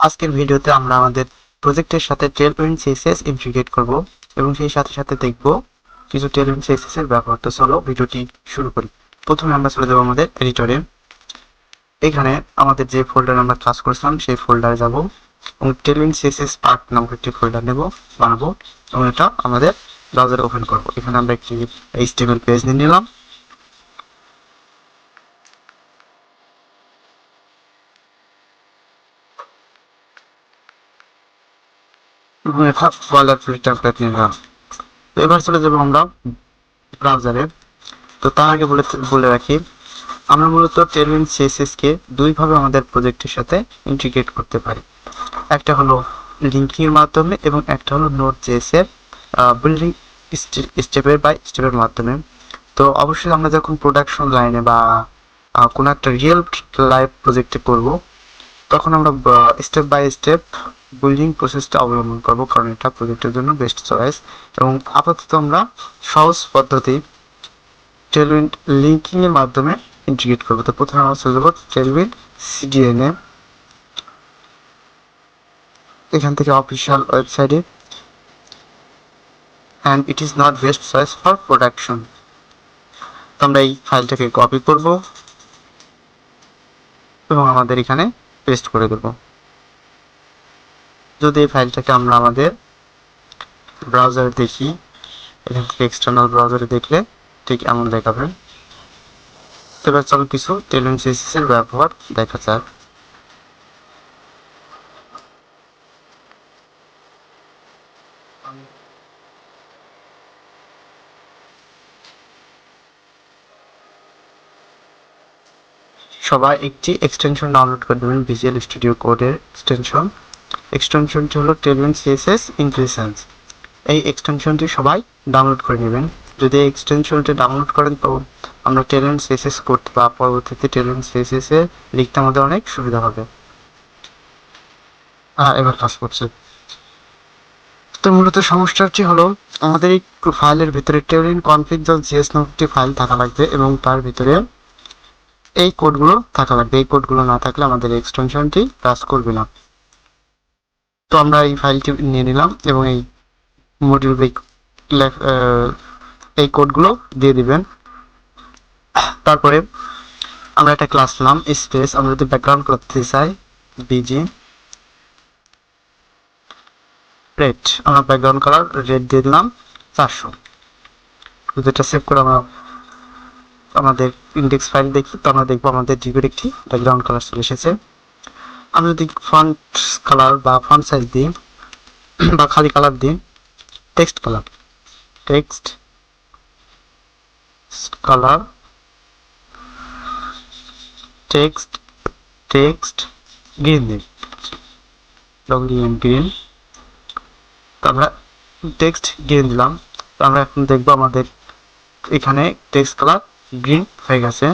আজকের ভিডিওতে আমরা আমাদের প্রজেক্টের সাথে টেলউইন্ড সিএসএস ইন্টিগ্রেট করব এবং সেই সাথে সাথে দেখব কিছু টেলউইন্ড সিএসএস এর ব্যবহার। তো চলো ভিডিওটি শুরু করি। প্রথমে আমরা চলে যাব আমাদের এডিটরে। এখানে আমাদের যে ফোল্ডার আমরা কাজ করছিলাম সেই ফোল্ডারে যাব এবং টেলউইন্ড সিএসএস পার্ট নামক একটি ফোল্ডার বানাবো এবং এটা আমাদের ব্রাউজারে ওপেন করব। এখানে আমরা একটি এইচটিএমএল পেজ নিয়ে নিলাম। এবং এটা বয়লারপ্লেট টেমপ্লেট নিয়ে নিলাম। তো এবার চলে যাব আমরা ব্রাউজারে। তো তার আগে বলে রাখি, আমরা মূলত টেলউইন্ড সিএসএস কে দুইভাবে আমাদের প্রজেক্টের সাথে ইন্টিগ্রেট করতে পারি। একটা হলো লিঙ্কিং এর মাধ্যমে এবং একটা হলো নোড.জেএস এর বিল্ডিং স্টেপের বাই স্টেপের মাধ্যমে। তো অবশ্যই আমরা যখন প্রোডাকশন লাইনে বা কোনো একটা রিয়েল লাইফ প্রজেক্টে করব, তখন আমরা স্টেপ বাই স্টেপ বিল্ডিং প্রসেসটা অবলম্বন করব, কারণ এটা প্রজেক্টের জন্য বেস্ট চয়েস। এবং আপাতত আমরা সহজ পদ্ধতি টেলউইন্ড লিঙ্কিং এর মাধ্যমে ইন্টিগ্রেট করবো। তো প্রথমে আমরা চলে যাবো টেলউইন্ড সিডিএন এ। এখান থেকে অফিসিয়াল ওয়েবসাইটে, and it is not best choice for production. তো আমরা এই ফাইলটাকে কপি করব এবং আমাদের এখানে পেস্ট করে দেব। যদি এই ফাইলটাকে আমরা আমাদের ব্রাউজারে দেখি, এখান থেকে এক্সটার্নাল ব্রাউজারে দেখলে ঠিক এমন দেখাবে। এবার চলো কিছু টেলউইন্ড সিএসএস এর ব্যবহার দেখা যাক। সবাই একটি এক্সটেনশন ডাউনলোড করে দেবেন, ভিজুয়াল স্টুডিও কোডের এক্সটেনশনটি হলো টেলউইন্ড সিএসএস ইমপ্রেশনস। এই এক্সটেনশনটি সবাই ডাউনলোড করে নেবেন। যদি এই এক্সটেনশনটি ডাউনলোড করেন তো আমরা টেলউইন্ড সিএসএস করতে বা পরবর্তীতে টেলউইন্ড সিএসএস এ লিখতে আমাদের অনেক সুবিধা হবে। এবার কাজ করছে। তো মূলত সমস্যাটি হলো আমাদের এই ফাইলের ভিতরে টেলউইন্ড config.js নামক একটি ফাইল থাকা লাগবে এবং তার ভিতরে এই কোডগুলো থাকা লাগবে। এই কোডগুলো না থাকলে আমাদের এক্সটেনশনটি কাজ করবে না। তো আমরা এই ফাইলটি নিয়ে নিলাম এবং এই মডিউল এই কোডগুলো দিয়ে দিবেন। তারপরে আমরা একটা ক্লাস নাম স্পেস, আমরা যদি ব্যাকগ্রাউন্ড করতে চাই বিজি রেড, আমরা ব্যাকগ্রাউন্ড কালার রেড দিয়ে দিলাম 400। যদি এটা সেভ করে আমরা আমাদের ইন্ডেক্স ফাইল দেখি, তো আমরা দেখবো আমাদের জিবির একটি ব্যাকগ্রাউন্ড কালার চলে এসেছে। আমি যদি ফন্ট কালার বা ফন্ট সাইজ দিই বা খালি কালার দিই, টেক্সট কালার টেক্সট গ্রিন দিই, গ্রিন। তো আমরা টেক্সট গ্রিন দিলাম। তো আমরা এখন দেখবো আমাদের এখানে টেক্সট কালার গ্রিন হয়ে গেছে।